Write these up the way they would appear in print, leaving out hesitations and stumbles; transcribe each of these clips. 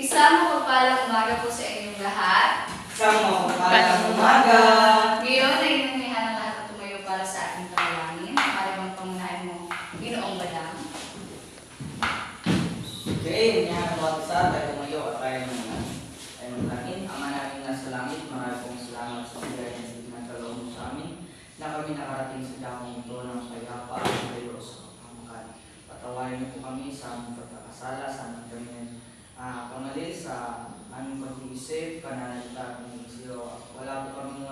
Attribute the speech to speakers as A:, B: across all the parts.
A: Isang mapagpalang umaga po sa inyong lahat.
B: Isang mapagpalang umaga.
A: Ngayon ay inumihan ang lahat at tumayo para sa ating panalangin. Para magpangunahin mo, Ginoong Badang.
B: Okay, niya bawat isa tayo tumayo at tayo manalangin. Ama namin nasa langit, marami pong salamat sa bigay na pinagkaloob mo sa amin na kami nakarating sa dakong ito ng payapa at kayo sa kapamakan. Patawarin niyo po kami sa aming pagkakasala, sa aming kami pangalit sa aming pag-iisip, pananalita, pag-iisiro. Wala po kami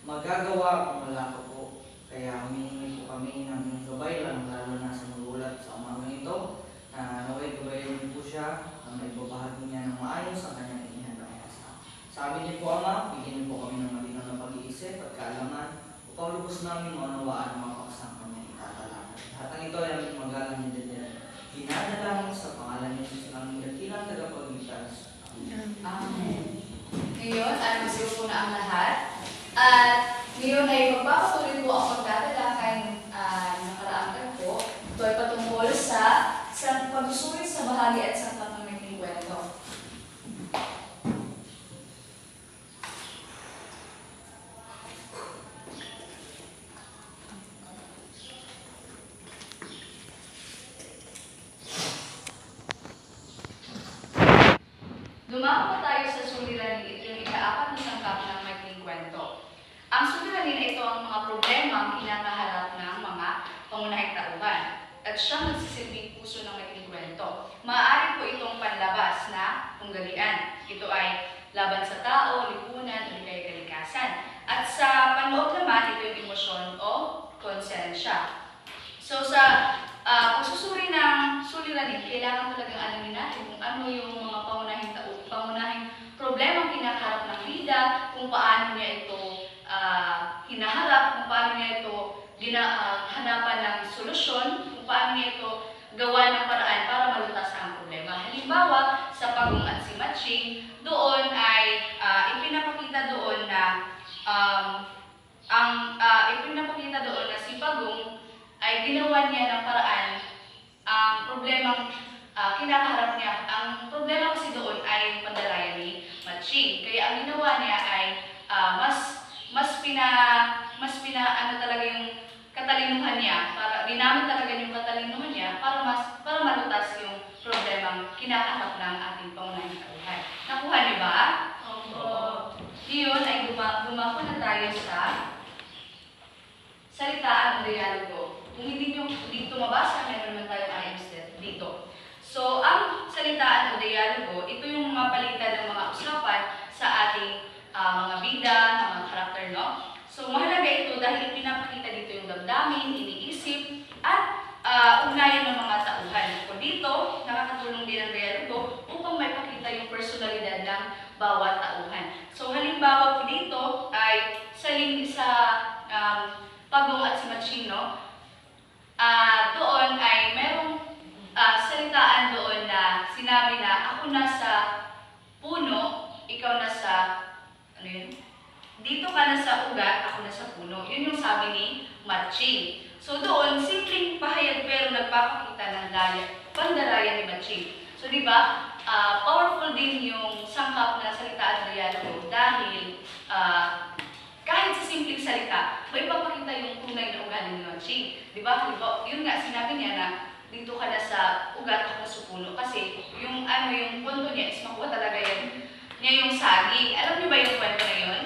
B: magagawa kung wala pa po. Kaya humihingi po kami ng inyong gabay, lalo na sa magulat sa umagang ito. Naway gabayan niyo po siya, na ibabahagi niya ng maayos ang kanyang inihandang pasa. Sa amin niyo po, Ama, bigyan niyo po kami ng malinaw na pag-iisip at kaalaman upang lubos namin maunawaan ang mga paksang kanyang itatalakad. Lahat ng ito ay aming magalang niyo din. Dinadalangin sa pangalan ni Jesus ang aming dakilang tagapagligtas.
A: Amen. Ngayon ay masiupo na ang lahat. At ngayon ay magpapatuloy po ang pagtatalakay ng nakaraang po. Ito ay patungkol sa pagsusuri sa bahagi at sa pamamagiting kwento. Dumako na tayo sa suliranin. Ito yung ikaapat na sangkap ng maikling kwento. Ang suliranin ay ito ang mga problema ang kinakaharap ng mga pangunahing tauhan. At siyang nagsisilbing puso ng maikling kwento. Maaari po itong panlabas na tunggalian. Ito ay laban sa tao, lipunan, o kay kalikasan. At sa panloob naman, ito yung emosyon o konsensya. So sa pagsusuri ng suliranin, kailangan talagang alamin natin kung ano yung mga pangunahing problema ang kinakaharap ng bida, kung paano niya ito hinaharap, kung paano niya ito hanapan ng solusyon, kung paano niya ito gawa ng paraan para malutasan ang problema. Halimbawa, sa Pagong at si Matching, doon ay ipinapakita doon na si Pagong ay ginawa niya ng paraan ang problemang kinakaharap niya. Ang problema kasi doon ay pandalayan ni Matching. Kaya ang ginawa niya ay talaga yung katalinuhan niya, ginamit talaga yung katalinuhan niya para malutas yung problemang kinakaharap ng ating pangunahing tauhan. Nakuha niyo ba? Opo. Iyon ay dumako na tayo sa salitaan o dialogo. Kung hindi nyo dito mabasa, meron naman tayong IMS dito. So, ang salitaan o dialogo, ito yung mga palitan ng mga usapan sa ating mga bida, mga karakter, no? So, mahalaga ito dahil pinapakita dito yung damdamin, iniisip, at ugnayan ng mga tauhan. Kung dito, nakakatulong din ang dialogo upang may pakita yung personalidad ng bawat tauhan. So, halimbawa po dito ay sa Pagong at si Matching, no? Doon ay merong salitaan doon na sinabi na ako nasa puno, ikaw nasa, ano yun? Dito ka nasa ugat, ako nasa puno. Yun yung sabi ni Matching. So doon, simpleng pahayag pero nagpapakita ng pandalayan ni Matching. So di ba, powerful din yung sangkap na salitaan na dialogo dahil kahit sa simpleng salita, may papakita yung tunay na ugali ni Matching. Di ba? Yun nga, sinabi niya na dito ka na sa ugat, ako na sa puno. Kasi yung punto niya is makuha talaga niya yung saging. Alam niyo ba yung kwento na yun?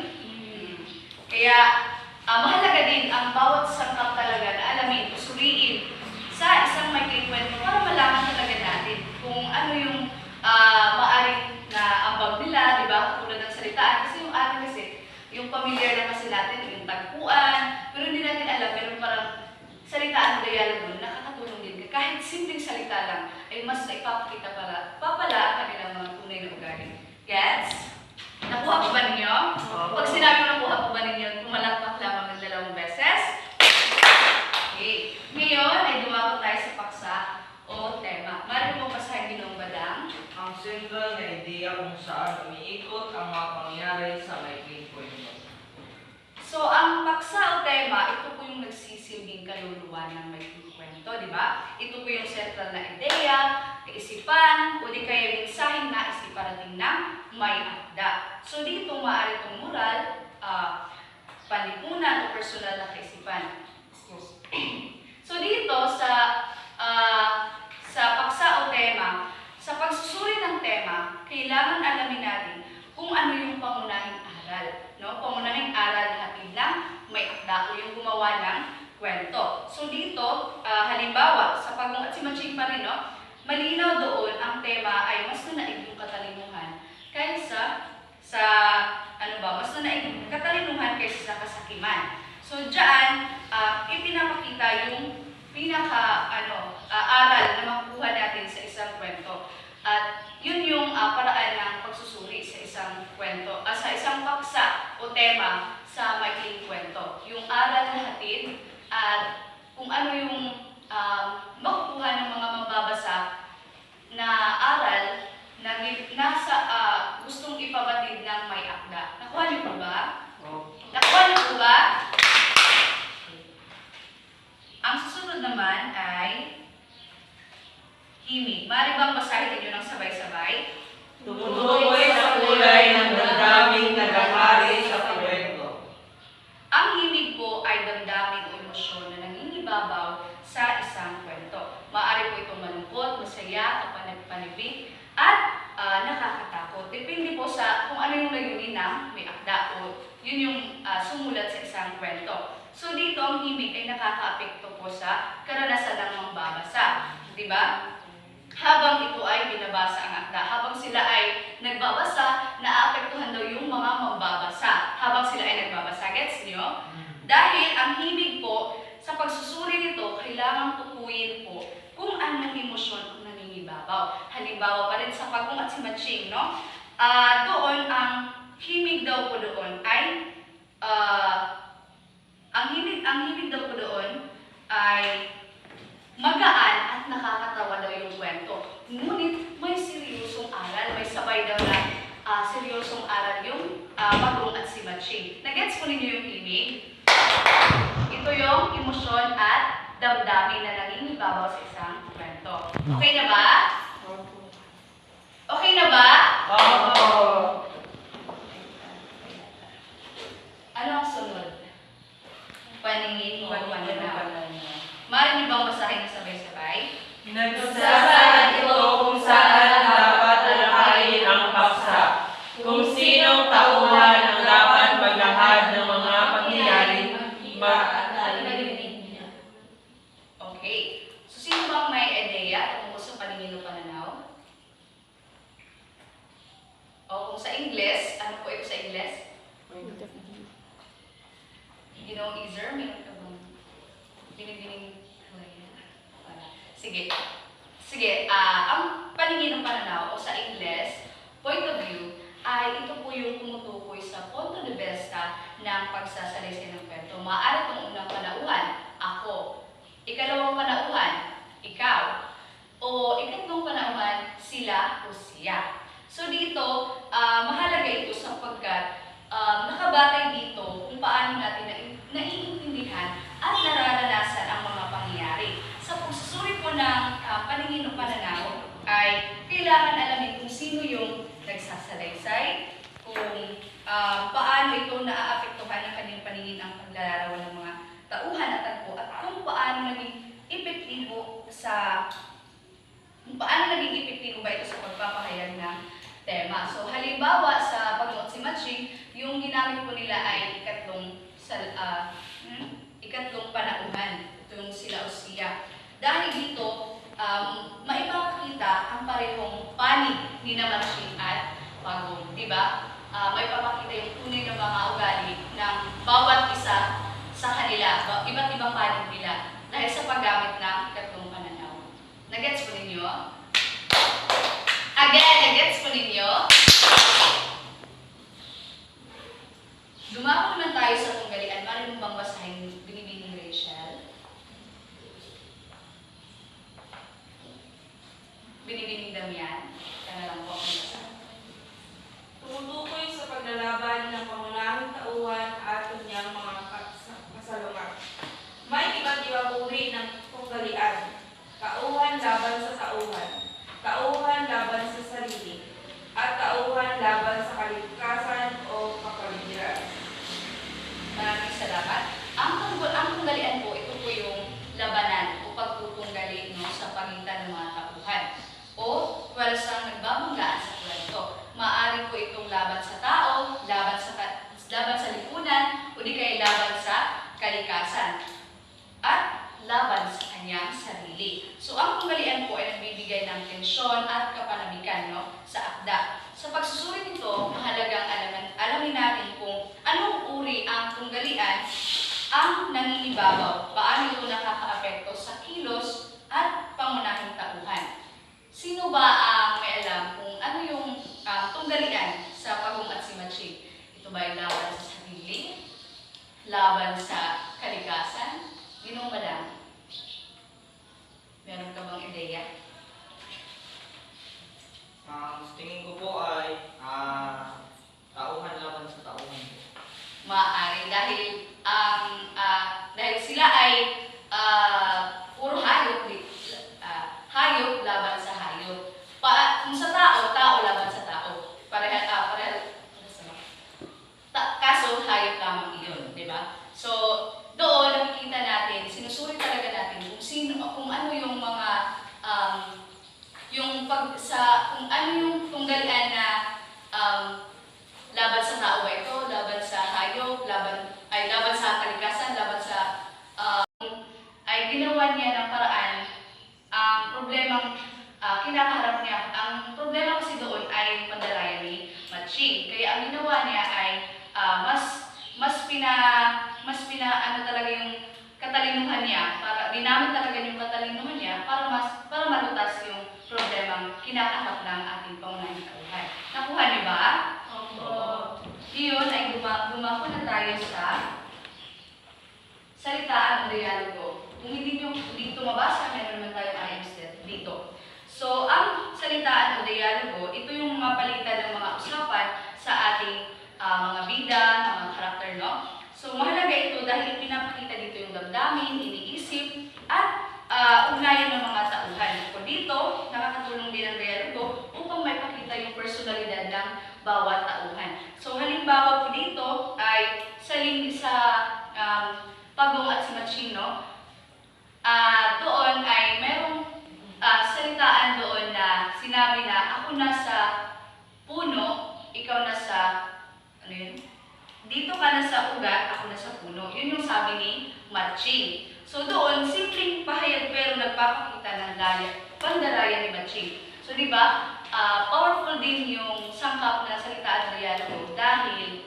A: Kaya, mahalaga din ang bawat sangkap talaga na alamin, usuriin sa isang maikling kwento para malaman talaga natin kung ano yung maaring na ambag nila, di ba? Katulad ng salitaan. Kasi yung atin kasi, yung familiar na kasi natin, yung tagpuan, pero hindi natin alam, meron parang salitaan o dialogo na nakakatulong din. Kahit simpleng salita lang, ay mas naipapakita papala ang kanilang mga tunay na ugali. Gets? Nakuha po ba ninyo? Pag sinabi mo nakuha po ba ninyo, pumalakpak lamang ng 2 beses? Okay. Ngayon ay dumako tayo sa paksa o tema. Mari po basahin Ginoong Badang.
B: Ang sentral na ideya kung saan umiikot ang mga pangyayari sa maikling kwento.
A: So, ang paksa o tema, ito po yung nagsisilbing kaluluwa ng maikling kwento, di ba? Ito po yung sentral na ideya, kaisipan, o di kaya mensaheng naisip si parating ng may akda. So dito maaari itong moral, panlipunan o personal na kaisipan. So dito sa paksa o tema, sa pagsusuri ng tema, kailangan alamin natin kung ano yung pangunahing aral. No? Pangunahing aral na hatid ng may akda o yung gumawa ng kwento. So dito, halimbawa, sa pag-ungat si Maching pa rin, no? Malinaw doon ang tema ay mas nanaig yung katalinuhan kaysa mas nanaig yung katalinuhan kaysa sa kasakiman. So diyan, ipinapakita yung aral na makukuha natin sa isang kwento. At yun yung paraan ng pagsusuri sa isang kwento, sa isang paksa o tema sa maikling kwento. Yung aral na hatid at kung ano yung makukuha ng mga mababasa na aral na nasa gustong ipabatid ng may akda. Nakuha niyo po ba? Nakuha niyo po ba? Ang susunod naman ay himig. Maaari bang basahin ninyo ng sabay-sabay?
C: Tumutukoy sa kulay ng damdaming nagahari sa kwento.
A: Ang himig po ay damdamin o emosyon na nangingibabaw sa isang kwento. Maaari po itong malungkot, masaya, kapanibig, at nakakatakot. Depende po sa kung ano yung layunin ng may akda o yun yung sumulat sa isang kwento. So dito ang himig ay nakakaapekto po sa karanasan ng mambabasa. Diba? Habang ito ay binabasa ang akda, habang sila ay nagbabasa, naapektuhan daw yung mga mambabasa. Habang sila ay nagbabasa, gets nyo? Dahil ang himig po, sa pagsusuri nito, kailangan tukuyin po kung anong emosyon ang nangingibabaw. Halimbawa pa rin sa pag-ungat si Maching, no? Doon, ang himig daw po doon ay ang himig daw po doon ay magaan at nakakatawa daw yung kwento. Ngunit may seryosong aral, may sabay daw na seryosong aral yung pag-ungat si Maching. Nagets po ninyo yung himig? Ito yung emosyon at damdamin na nangingibabaw sa isang kwento. Okay na ba? Okay na ba? Ano ang sunod? Paningin, pananaw. Maaari niyo bang basahin na sabay-sabay?
C: Nagsasaad ito kung saan dapat alakayin ang paksa, kung sinong tauhan ang dapat maglahad ng mga pangyayaring
A: Okay. So, sino bang may ideya tungkol sa paningin o pananaw? O kung sa Ingles, ano po ito sa Ingles? Ginong Ezer, meron ka bang binibining? Sige. Ang paningin ng pananaw o sa Ingles, point of view, ay ito po yung tumutukoy sa punto de vista ng pagsasalaysay ng kwento. Maaari itong unang panauhan, ako. Ikalawang panauhan, ikaw. O ikatlong panauhan, sila o siya. So dito, mahalaga ito sapagkat nakabatay dito kung paano natin naiintindihan at nararanasan ang mga pangyayari. Sa pagsusuri po ng paningin o pananaw, ay kailangan alamin kung sino yung nagsasalaysay, kung paano ito naaapektuhan ng kanyang paningin ang paglalarawan ng mga tauhan at tagpo, at kung paano naging epektibo ba ito sa pagpapahayag ng tema. So halimbawa sa pag-ungat si Maching, yung ginamit po nila ay ikatlong panauhan, ito yung sila o siya. Dahil dito, maipapakita ang parehong panig ni na Maching at Pagong. Diba? Maipapakita yung tunay na mga ugali ng bawat isa sa kanila, iba't ibang panig nila dahil sa paggamit ng ikatlong pananaw. Nagets po ninyo? Again, nagets po ninyo? Dumako naman tayo sa tunggalian. Mari mo bang basahin Binibining Rachel? Binibining Damian? Kaya lang po akong basa.
C: tumutukoy sa paglalaban ng pangunahing tauhan at kanyang mga kasalungat. May iba't ibang uri ng tunggalian. Tauhan laban sa tauhan. Tauhan laban sa sarili.
A: kalikasan at laban sa kanyang sarili. So ang tunggalian po ay nagbibigay ng tensyon at kapanamikan, no, sa akda. Sa pagsusuri nito, mahalagang alamin natin kung anong uri ang tunggalian ang nangingibabaw, paano ito nakakaapekto sa kilos at pangunahing tauhan. Sino ba ang may alam kung ano yung tunggalian sa pagong at simatsi? Ito ba ay laban sa sarili? Laban sa kalikasan? Ginong madam? Meron ka bang ideya?
B: Tingin ko po ay tauhan laban sa tauhan.
A: Maaari dahil dahil sila ay puro hayop, hayop laban sa hayop. Kung sa tao, tao laban sa tao. Kaso hayop lamang iyon, di ba? So doon nakikita natin, sinusuri talaga natin kung ano yung mga kung ano yung tunggalian na laban sa tao ba ito, laban sa hayop, laban sa kalikasan, laban sa ay ginawa niya ng paraan ang problemang kinakaharap niya. Ang problema kasi doon ay pandarayan ni Matching. Kaya ang ginawa niya ay mas pina ano talaga yung katalinuhan niya, para ginamit talaga yung katalinuhan niya para malutas yung problemang kinakaharap ng ating pangunahing tauhan. Nakuha niyo ba?
C: Opo.
A: Iyon ay dumako na tayo sa salitaan o dialogo. Kung hindi dito mabasa, meron naman tayo IMSTED dito. So, ang salitaan o dialogo, ito yung mapalitan ng mga usapan sa ating mga bida, mga karakter, no? So, mahalaga ito dahil pinapakita dito yung damdamin, iniisip, at ugnayan ng mga tauhan. Kung dito, nakakatulong din ang dialogo upang may pakita yung personalidad ng bawat tauhan. So, halimbawa po dito ay sa Pagong at Simatching, no? Doon ay merong salitaan doon na sinabi na ako nasa puno, ikaw nasa ano yun? Dito ka na sa ugat, ako na sa puno. Yun yung sabi ni Matching. So doon, simpleng pahayag pero nagpapakita ng pandarayan ni Matching. So di ba, powerful din yung sangkap na salita at dialogo dahil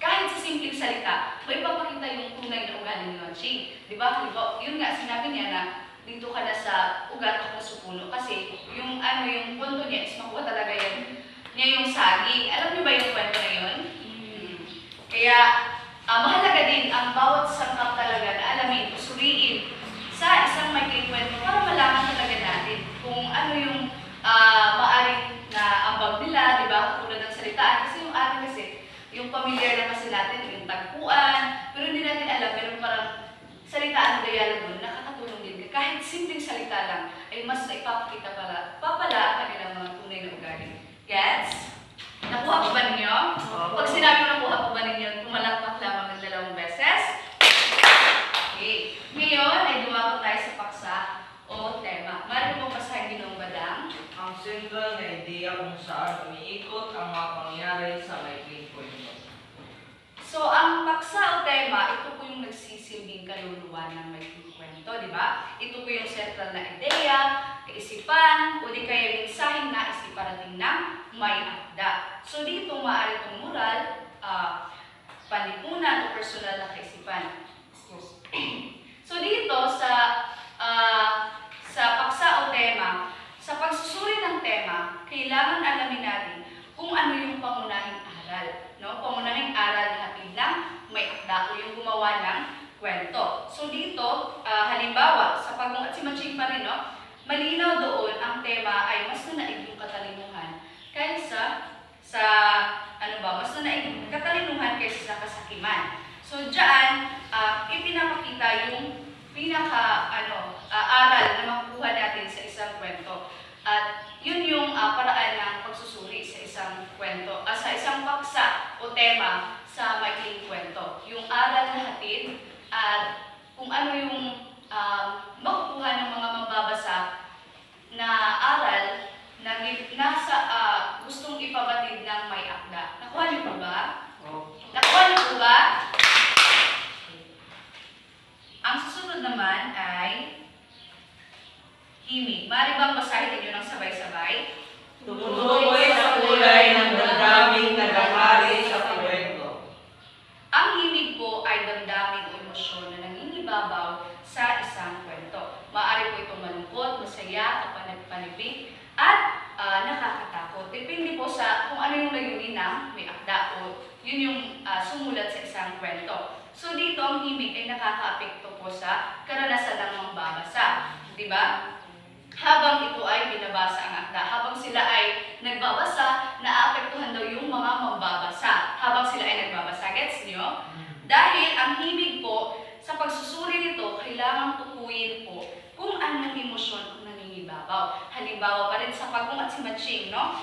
A: kahit sa simpleng salita, may papakita yung tunay na ugali ni Matching. Di ba? Yun nga, sinabi niya na dito ka na sa ugat, ako na sa puno. Kasi yung punto niya is makuha talaga niya yung saging. Alam niyo ba yung kwento na yun? Kaya, mahalaga din ang bawat sangkap talaga na alamin, suriin sa isang maikling kwento para malaman talaga natin kung ano yung maaring na ambag nila, di ba? Tulad ng salitaan. Kasi yung atin kasi, yung familiar na kasi natin, yung tagpuan, pero hindi natin alam, pero parang salitaan o dialogo, nakakatulong din. Kahit simpleng salita lang, ay mas naipapakita papala ang kanilang mga tunay na ugali. Gets? Nakuha po ba ninyo? Pag sinabi ko nakuha po ba ninyo, pumalakpak lamang ng 2 beses? Okay. Ngayon ay dumako tayo sa paksa o tema. Mari po basahin Ginong Badang.
B: Ang sentral na ideya kung saan umiikot ang mga pangyayari sa maikling kwento.
A: So, ang paksa o tema, ito po yung nagsisilbing kaluluwa ng maikling kwento, di ba? Ito po yung sentral na ideya, kaisipan, o di kaya mensaheng nais iparating ng may akda. So, dito maaari itong moral, panlipunan o personal na kaisipan. So, dito sa paksa o tema, sa pagsusuri ng tema, kailangan alamin natin kung ano yung pangunahing aral. No? Pangunahing aral na hatid ng may akda o yung gumawa ng kwento. So dito, halimbawa, sa Pagong at Simatching pa rin, no? Malinaw doon ang tema ay mas nanaig yung katalinuhan kaysa mas nanaig katalinuhan kaysa sa kasakiman. So diyan, ipinapakita yung aral na makukuha natin sa isang kwento. At yun yung paraan ng pagsusuri sa isang kwento, sa isang paksa o tema sa maikling kwento. Yung aral na hatid at kung ano yung makukuha ng mga mababasa na aral na nasa gustong ipabatid ng may akda. Nakuha niyo po ba?
B: Oh.
A: Nakuha niyo po ba?
C: Tumutukoy sa kulay ng damdaming nagahari sa kwento.
A: Ang himig po ay damdamin o emosyon na nangingibabaw sa isang kwento. Maaari po itong malungkot, masaya, panibig, at nakakatakot. Depende po sa kung ano yung layunin ng may akda o yun yung sumulat sa isang kwento. So dito ang himig ay nakakaapekto po sa karanasan ng mambabasa. Diba? Habang ito ay binabasa ang akda, habang sila ay nagbabasa, naaapektuhan daw yung mga mambabasa. Habang sila ay nagbabasa, gets nyo? Dahil ang himig po, sa pagsusuri nito, kailangan tukuyin po kung anong emosyon ang nangingibabaw. Halimbawa pa rin sa pagong at si Matching, no?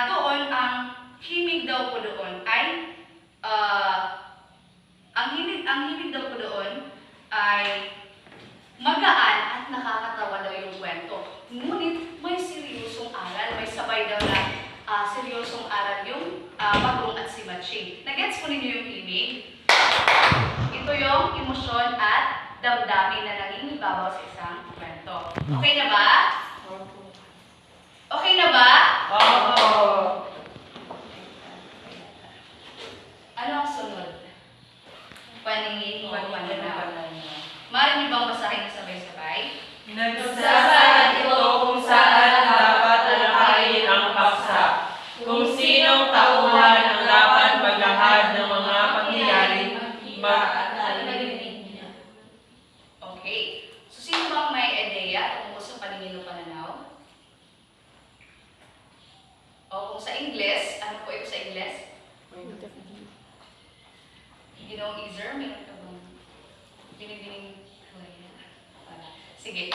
A: Doon, ang himig daw po doon ay, ang himig daw po doon ay magaan at nakakatawa daw yung kwento. Ngunit may seryosong aral, may sabay daw na seryosong aral yung pagong at si Matching. Nagets po ninyo yung himig? Ito yung emosyon at damdamin na nangingibabaw sa isang kwento. Okay na ba? Okay na ba? Ano ang sunod? Paningin o pananaw. Maaari niyo bang basahin na sabay-sabay?
C: Nagsasaad ito kung saan dapat talakayin ang paksa, kung sinong tauhan ang dapat maglahad ng mga pangyayaring
A: Okay. So, sino bang may ideya tungkol sa paningin o pananaw? O kung sa Ingles, ano po ito sa Ingles? Ginong Izer, meron ka bang binibining Sige.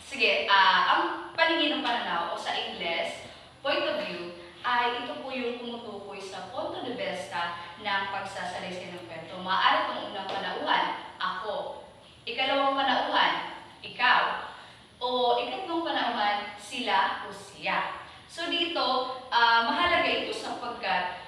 A: Sige, ang paningin ng pananaw o sa Ingles, point of view, ay ito po yung tumutukoy sa punto de vista ng pagsasalaysay ng kwento. Maaari itong unang panauhan, ako. Ikalawang panauhan, ikaw. O ikatlong panauhan, sila o siya. So dito, mahalaga ito sapagkat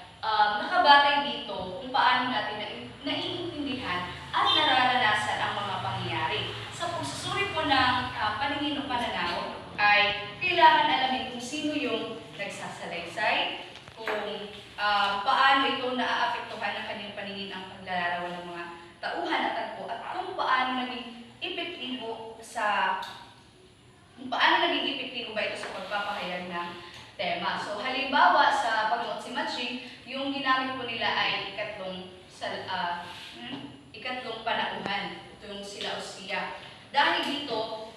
A: nakabatay dito kung paano natin naiintindihan at nararanasan ang mga pangyayari. Sa pagsusuri po ng paningin o pananaw, ay kailangan alamin kung sino yung nagsasalaysay, kung paano ito naaapektuhan ng kanyang paningin ang paglalarawan ng mga tauhan at tagpo, at kung paano naging epektibo ba ito sa pagpapahayag ng tema. So halimbawa sa pagmuot si Matching, yung ginamit po nila ay ikatlong panauhan, ito yung sila o siya. Dahil dito,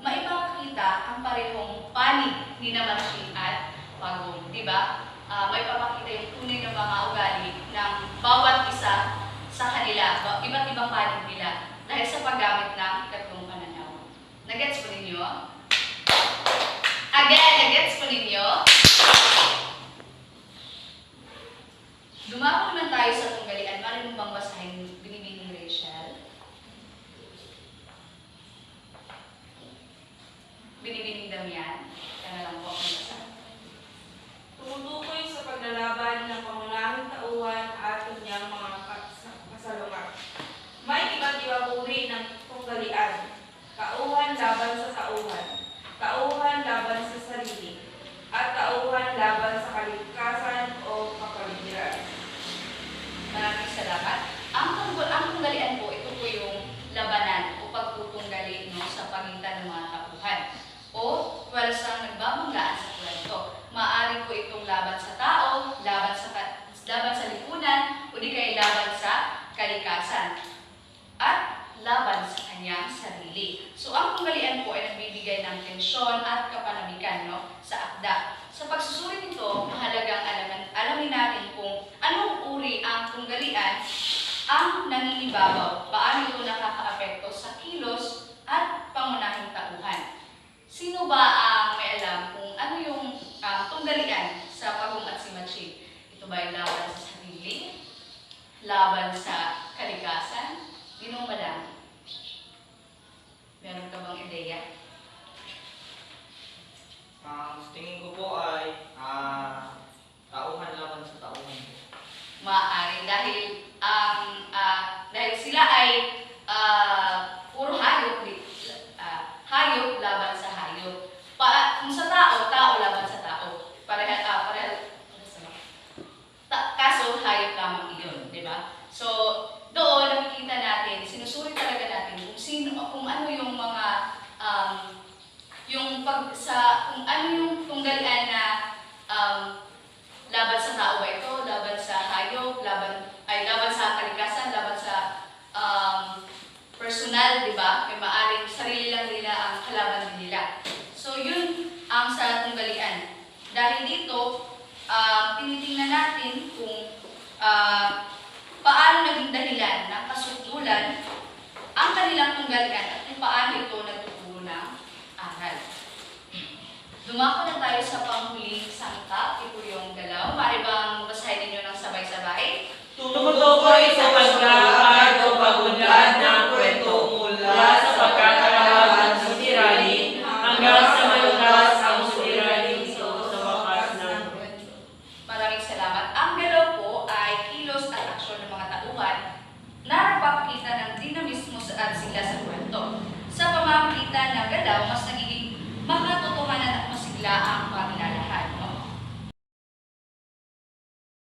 A: maipapakita ang parehong panig ni Matching at Pagong, di ba? Maipapakita yung tunay ng mga ugali ng bawat isa sa kanila, iba't ibang panig nila dahil sa paggamit ng ikatlong pananaw. Nagets po ninyo? Again, nagets po ninyo? Dumako naman tayo sa tunggalian. Mari mo bang basahin binibining Rachel? Binibining Damian? Kaya lang po akong basahin.
D: Tumutukoy sa paglalaban ng pangunahing tauhan at kanyang mga kasalungat. May iba't ibang uri ng tunggalian. Tauhan laban sa tauhan, tauhan laban sa sarili, at tauhan laban sa kalikasan o kapaligiran.
A: Maraming salamat. Ang tunggalian po, ito po yung labanan o pagtutunggali sa pagitan ng mga tauhan o pwersang nagbabanggaan sa kwento. Maaari po itong laban sa tao, laban sa lipunan, o di kaya laban sa kalikasan, at laban sa kanyang sarili. So ang tunggalian po ay nagbibigay ng tensyon at kapanamikan sa akda. Sa pagsusuri nito, mahalagang alamin natin kung anong uri ang tunggalian ang nangingibabaw, paano ito nakakaapekto sa kilos at pangunahing tauhan. Sino ba ang may alam kung ano yung tunggalian sa Pagong at si Matching? Ito ba ay laban sa sarili? Laban sa kalikasan? Ginong madam? Meron ka bang ideya?
B: Tingin ko po ay tauhan laban sa tauhan.
A: Maaari dahil dahil sila ay puro hayop laban sa hayop. Kung sa tao, tao laban sa tao. laban sa tao ba ito, laban sa hayop, laban sa kalikasan, laban sa personal, di ba? May maaring sarili lang nila ang kalaban din nila. So, yun ang sa tunggalian. Dahil dito, tinitingnan natin kung paano naging dahilan ng kasukdulan ang kanilang tunggalian at kung paano ito nagtuturo ng aral. Dumako na tayo sa panghuling sangkap, ito yung galaw. Maaari bang basahin ninyo ng sabay-sabay?
C: Tumutukoy sa paglakad o pagunlad ng kwento mula sa pagkakalaban ng suliranin hanggang sa malutas ang suliranin sa wakas ng kwento.
A: Maraming salamat. Ang galaw po ay kilos at aksyon ng mga tauhan na nagpapakita ng dinamismo at sigla sa kwento. Sa pamamagitan ng galaw, mas nagiging makatotohanan at masigla ang